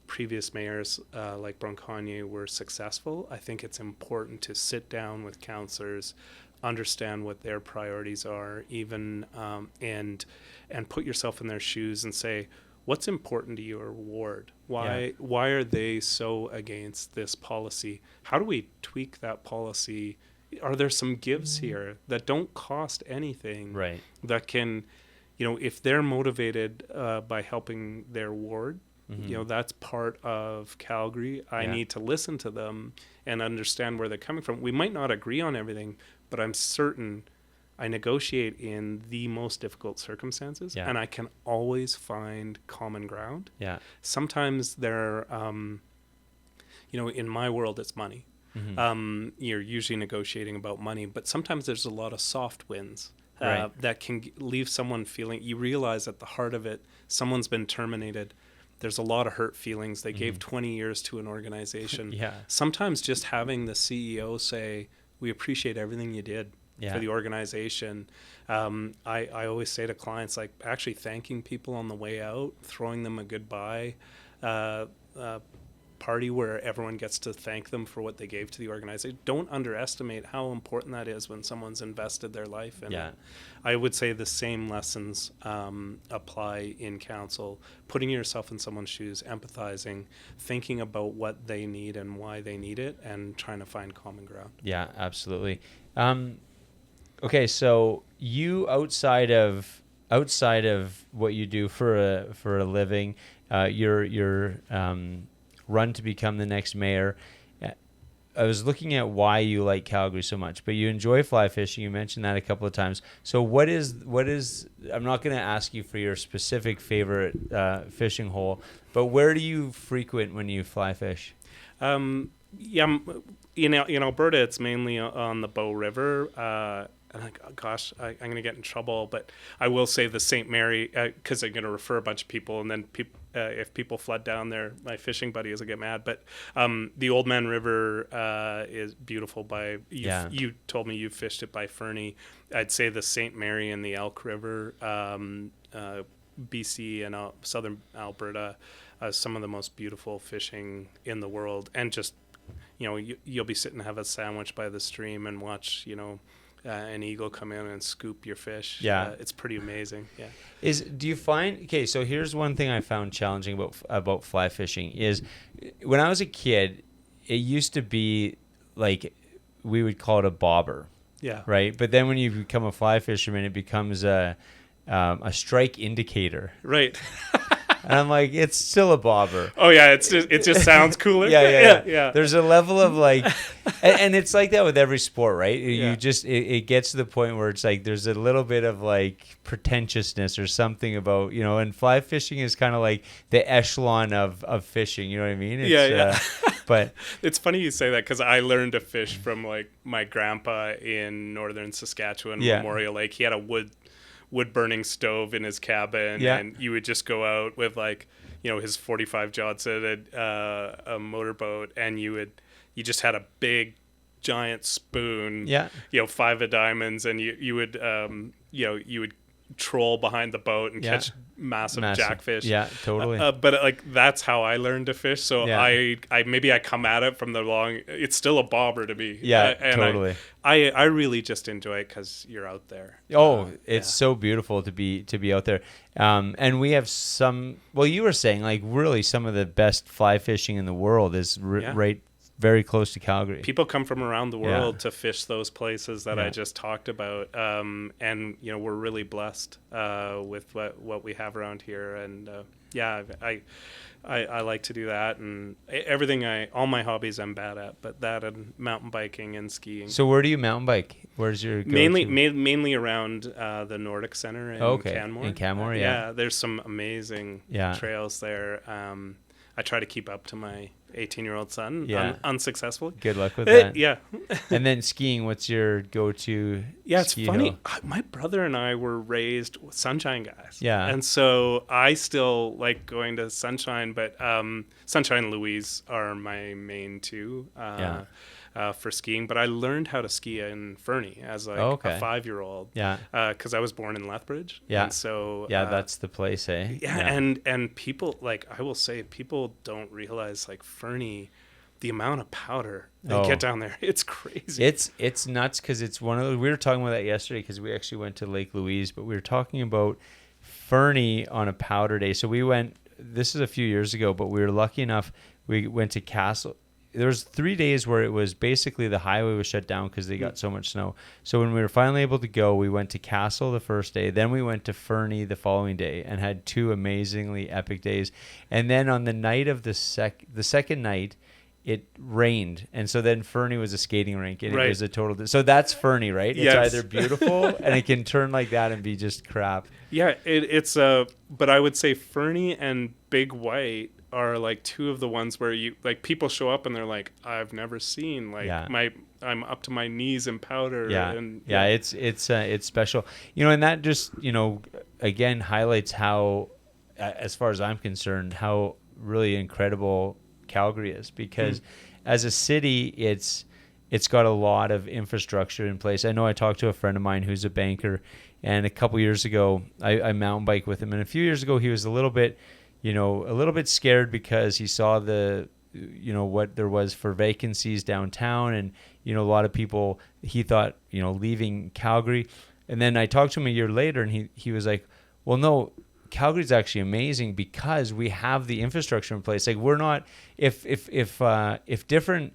previous mayors like Bronconnier were successful. I think it's important to sit down with councillors, understand what their priorities are, even and put yourself in their shoes and say, what's important to your ward? Why are they so against this policy? How do we tweak that policy? Are there some gives here that don't cost anything? Right. That can, if they're motivated by helping their ward, that's part of Calgary. I need to listen to them and understand where they're coming from. We might not agree on everything, but I'm certain I negotiate in the most difficult circumstances, and I can always find common ground. Yeah. Sometimes there, in my world, it's money. Mm-hmm. You're usually negotiating about money, but sometimes there's a lot of soft wins that can leave someone feeling, you realize at the heart of it, someone's been terminated. There's a lot of hurt feelings. They gave 20 years to an organization. Sometimes just having the CEO say, we appreciate everything you did for the organization. I always say to clients, like, actually thanking people on the way out, throwing them a goodbye party where everyone gets to thank them for what they gave to the organization. Don't underestimate how important that is when someone's invested their life in it. I would say the same lessons apply in council. Putting yourself in someone's shoes, empathizing, thinking about what they need and why they need it, and trying to find common ground. Yeah, absolutely. Okay, so you outside of what you do for a living, you're run to become the next mayor. I was looking at why you like Calgary so much, but you enjoy fly fishing. You mentioned that a couple of times. So what is? I'm not going to ask you for your specific favorite fishing hole, but where do you frequent when you fly fish? In Alberta, it's mainly on the Bow River. I'm going to get in trouble, but I will say the St. Mary, because I'm going to refer a bunch of people, and then if people flood down there, my fishing buddies will get mad. But the Old Man River is beautiful. You told me you fished it by Fernie. I'd say the St. Mary and the Elk River, BC and southern Alberta, some of the most beautiful fishing in the world. And just, you'll be sitting and have a sandwich by the stream and watch, an eagle come in and scoop your fish. It's pretty amazing. Do you find, okay, so here's one thing I found challenging about fly fishing is when I was a kid, it used to be like, we would call it a bobber. Right? But then when you become a fly fisherman, it becomes a strike indicator. Right. And I'm like, it's still a bobber. Oh yeah, it just sounds cooler. Yeah. There's a level of like, and it's like that with every sport, right? You just it gets to the point where it's like there's a little bit of like pretentiousness or something about, and fly fishing is kind of like the echelon of fishing. You know what I mean? But it's funny you say that because I learned to fish from like my grandpa in northern Saskatchewan, Memorial Lake. He had a wood burning stove in his cabin, and you would just go out with like his 45 Johnson and a motorboat, and you just had a big giant spoon, 5 of diamonds, and you would troll behind the boat and catch massive jackfish. Totally. But like that's how I learned to fish. So I come at it from the long. It's still a bobber to me. Totally. I really just enjoy it because you're out there. It's so beautiful to be out there. And we have some. Well, you were saying like really some of the best fly fishing in the world is right. Very close to Calgary. People come from around the world to fish those places that I just talked about, and we're really blessed with what we have around here. And I like to do that, and all my hobbies I'm bad at, but that and mountain biking and skiing. So where do you mountain bike? Where's your mainly around the Nordic Center in Canmore. In Canmore, there's some amazing trails there. I try to keep up to my 18-year-old son unsuccessfully. Good luck with that. Yeah. And then skiing, what's your go-to? Yeah, it's funny. Hill? My brother and I were raised sunshine guys. Yeah. And so I still like going to Sunshine, but Sunshine and Louise are my main two for skiing. But I learned how to ski in Fernie as like a 5-year-old. Yeah. Because I was born in Lethbridge. Yeah. And so that's the place, eh? Yeah. And people, like, I will say, people don't realize, like, Fernie, the amount of powder they get down there, it's crazy. It's nuts, because it's one of those. We were talking about that yesterday, because we actually went to Lake Louise, but we were talking about Fernie on a powder day. So we went, this is a few years ago, but we were lucky enough, we went to Castle. There was 3 days where it was basically the highway was shut down because they got so much snow. So when we were finally able to go, we went to Castle the first day. Then we went to Fernie the following day and had 2 amazingly epic days. And then on the night of the second night, it rained, and so then Fernie was a skating rink, and it was a total. So that's Fernie, right? It's either beautiful and it can turn like that and be just crap. Yeah, it's but I would say Fernie and Big White are like 2 of the ones where you like people show up and they're like, I've never seen I'm up to my knees in powder. It's special, and that just again highlights how, as far as I'm concerned, how really incredible Calgary is, because as a city it's got a lot of infrastructure in place. I know I talked to a friend of mine who's a banker, and a couple years ago I mountain biked with him, and a few years ago he was a little bit scared because he saw the what there was for vacancies downtown, and a lot of people, he thought leaving Calgary. And then I talked to him a year later, and he was like, well, no, Calgary's actually amazing because we have the infrastructure in place. Like, we're not, if different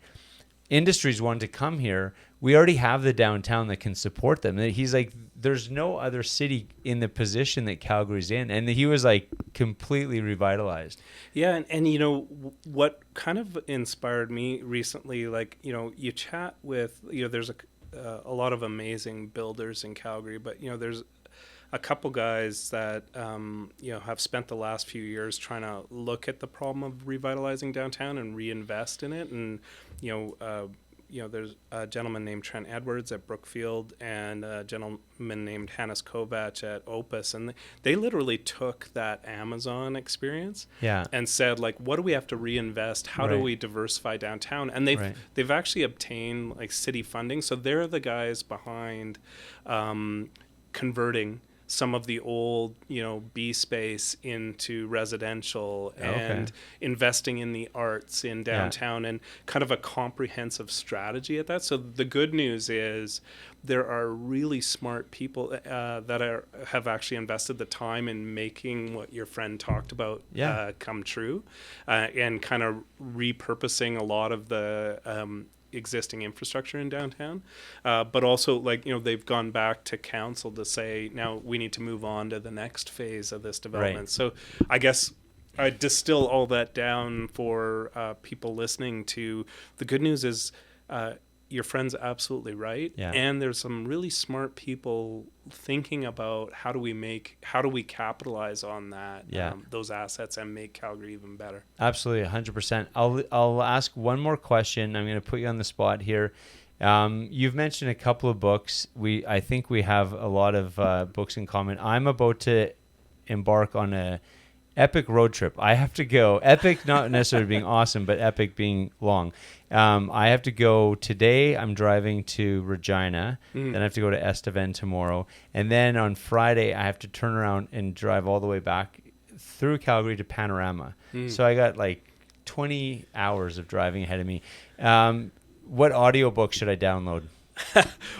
industries wanted to come here, we already have the downtown that can support them. And he's like, there's no other city in the position that Calgary's in. And he was like completely revitalized. Yeah. And what kind of inspired me recently, like, you chat with, there's a lot of amazing builders in Calgary, but, there's a couple guys that have spent the last few years trying to look at the problem of revitalizing downtown and reinvest in it. And there's a gentleman named Trent Edwards at Brookfield and a gentleman named Hannes Kovac at Opus, and they literally took that Amazon experience and said, like, what do we have to reinvest? How do we diversify downtown? And they've actually obtained like city funding, so they're the guys behind converting some of the old, B space into residential and investing in the arts in downtown and kind of a comprehensive strategy at that. So the good news is there are really smart people that have actually invested the time in making what your friend talked about come true, and kind of repurposing a lot of the existing infrastructure in downtown, but also, like, they've gone back to council to say, now we need to move on to the next phase of this development. So I guess I distill all that down for people listening to, the good news is your friend's absolutely right, and there's some really smart people thinking about how do we capitalize on that, those assets, and make Calgary even better. Absolutely, 100%. I'll ask one more question. I'm going to put you on the spot here. You've mentioned a couple of books. I think we have a lot of books in common. I'm about to embark on a epic road trip. I have to go. Epic, not necessarily being awesome, but epic being long. I have to go today. I'm driving to Regina. Then I have to go to Estevan tomorrow. And then on Friday, I have to turn around and drive all the way back through Calgary to Panorama. So I got like 20 hours of driving ahead of me. What audiobook should I download?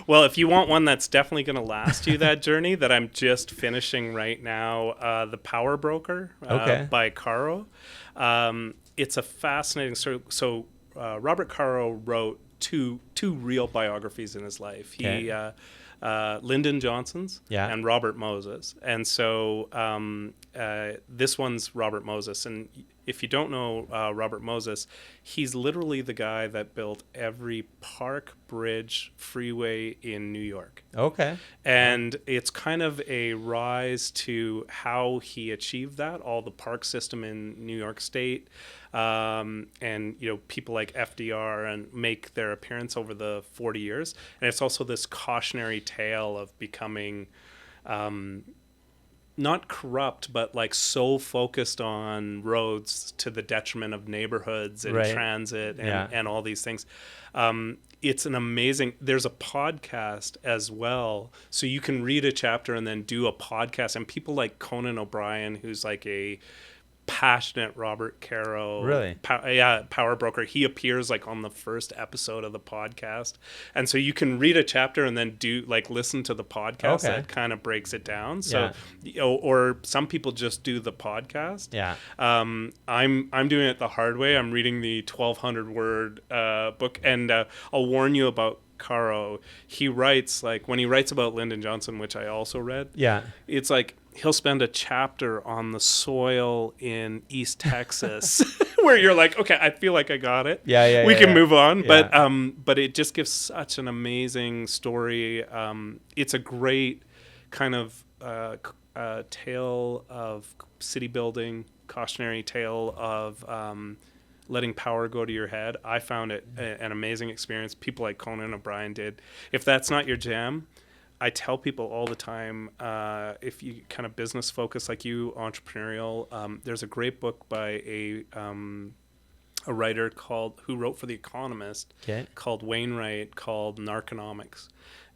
Well, if you want one that's definitely going to last you that journey, that I'm just finishing right now, The Power Broker by Caro. It's a fascinating story. So Robert Caro wrote two real biographies in his life. He Lyndon Johnson's and Robert Moses. And so this one's Robert Moses. And if you don't know Robert Moses, he's literally the guy that built every park, bridge, freeway in New York. Okay. And it's kind of a rise to how he achieved that, all the park system in New York State. And, people like FDR and make their appearance over the 40 years. And it's also this cautionary tale of becoming... not corrupt, but like so focused on roads to the detriment of neighborhoods and transit and all these things. It's an amazing, there's a podcast as well. So you can read a chapter and then do a podcast, and people like Conan O'Brien, who's like a passionate Robert Caro power broker. He appears like on the first episode of the podcast, and so you can read a chapter and then listen to the podcast that kind of breaks it down. So or some people just do the podcast. I'm doing it the hard way. I'm reading the 1,200 word book, and I'll warn you about Caro. He writes, like when he writes about Lyndon Johnson, which I also read, it's like he'll spend a chapter on the soil in East Texas where you're like, okay, I feel like I got it. We can move on. But it just gives such an amazing story. It's a great kind of tale of city building, cautionary tale of letting power go to your head. I found it an amazing experience. People like Conan O'Brien did. If that's not your jam, I tell people all the time, if you kind of business focused like you, entrepreneurial, there's a great book by a writer who wrote for The Economist, called Wainwright, called Narconomics.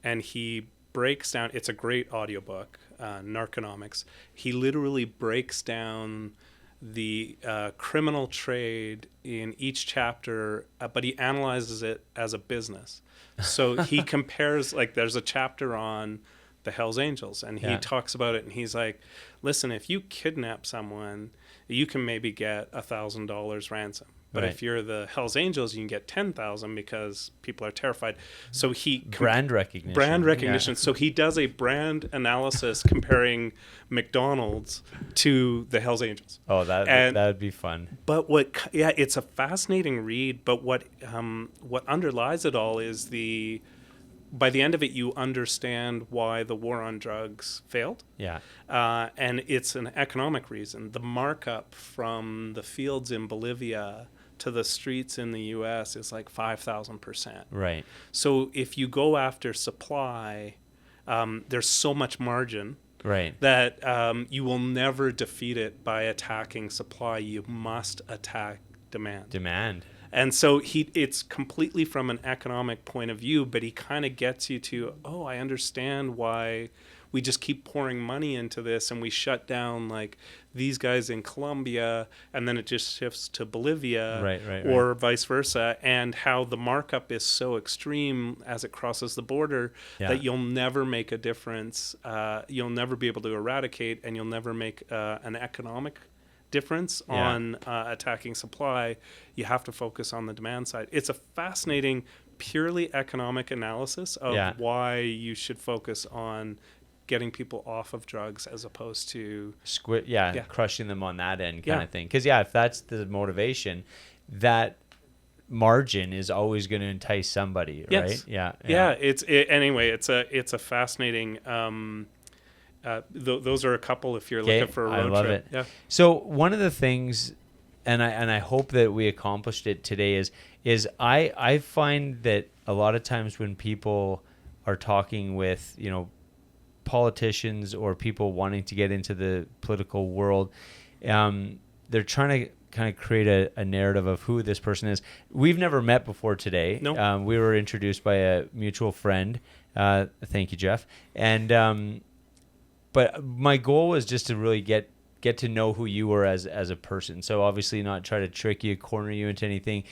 And he breaks down, it's a great audiobook, Narconomics. He literally breaks down the criminal trade in each chapter, but he analyzes it as a business. So he compares, like there's a chapter on the Hells Angels, and he talks about it, and he's like, listen, if you kidnap someone, you can maybe get $1,000 ransom. But if you're the Hells Angels, you can get 10,000 because people are terrified. So brand recognition. Yeah. So he does a brand analysis comparing McDonald's to the Hells Angels. Oh, that would be fun. But it's a fascinating read. But what underlies it all is by the end of it, you understand why the war on drugs failed. And it's an economic reason. The markup from the fields in Bolivia to the streets in the U.S. is like 5,000%. Right. So if you go after supply, there's so much margin right. that you will never defeat it by attacking supply. You must attack demand. And so it's completely from an economic point of view, but he kind of gets you to, I understand why we just keep pouring money into this and we shut down like these guys in Colombia and then it just shifts to Bolivia or vice versa, and how the markup is so extreme as it crosses the border that you'll never make a difference. You'll never be able to eradicate, and you'll never make an economic difference on attacking supply. You have to focus on the demand side. It's a fascinating, purely economic analysis of why you should focus on getting people off of drugs as opposed to crushing them on that end kind of thing. Because if that's the motivation, that margin is always going to entice somebody, right? Anyway, it's a fascinating. Those are a couple if you're looking for a road trip. I love it. Yeah. So one of the things, and I hope that we accomplished it today, is I find that a lot of times when people are talking with politicians or people wanting to get into the political world, they're trying to kind of create a narrative of who this person is. We've never met before today. No. We were introduced by a mutual friend. Thank you, Jeff. And but my goal was just to really get to know who you were as a person. So obviously not try to trick you, corner you into anything,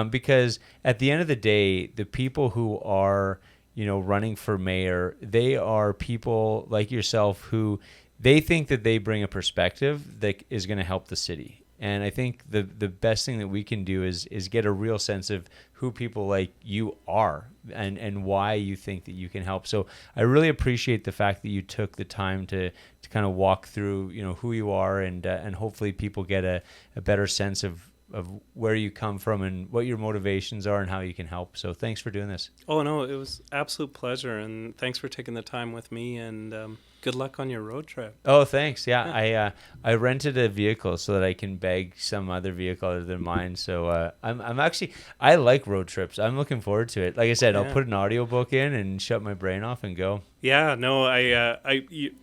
because at the end of the day, the people who are running for mayor, they are people like yourself who they think that they bring a perspective that is going to help the city. And I think the best thing that we can do is get a real sense of who people like you are and why you think that you can help. So I really appreciate the fact that you took the time to kind of walk through, who you are, and hopefully people get a better sense of where you come from and what your motivations are and how you can help. So thanks for doing this. Oh, no, it was absolute pleasure. And thanks for taking the time with me, and good luck on your road trip. Oh, thanks. Yeah. I rented a vehicle so that I can bag some other vehicle other than mine. So I'm actually, I like road trips. I'm looking forward to it. Like I said, I'll put an audiobook in and shut my brain off and go. Yeah, no,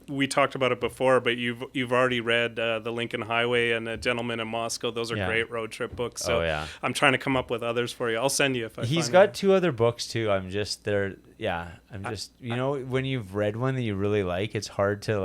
we talked about it before, but you've already read The Lincoln Highway and A Gentleman in Moscow. Those are great road trip books. So I'm trying to come up with others for you. I'll send you if I He's got 2 other books too. I'm just there. Yeah, I'm just, when you've read one that you really like, it's hard to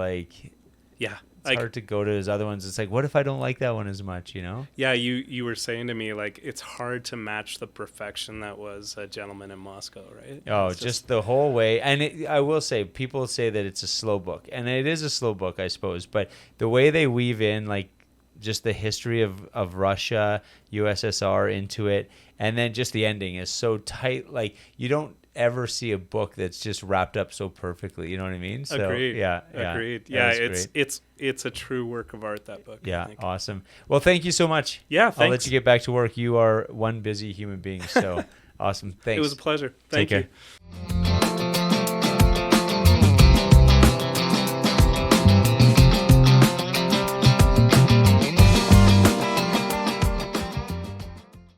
it's hard to go to his other ones. It's like, what if I don't like that one as much, Yeah, you were saying to me, like, it's hard to match the perfection that was A Gentleman in Moscow, right? Oh, it's just the whole way. And I will say, people say that it's a slow book. And it is a slow book, I suppose. But the way they weave in, like, just the history of Russia, USSR into it, and then just the ending is so tight. Like, you don't ever see a book that's just wrapped up so perfectly. You know what I mean? So, agreed. Yeah. Agreed. Yeah, it's a true work of art, that book. Yeah, awesome. Well, thank you so much. Yeah, thanks. I'll let you get back to work. You are one busy human being. So awesome. Thanks. It was a pleasure. Take care. You.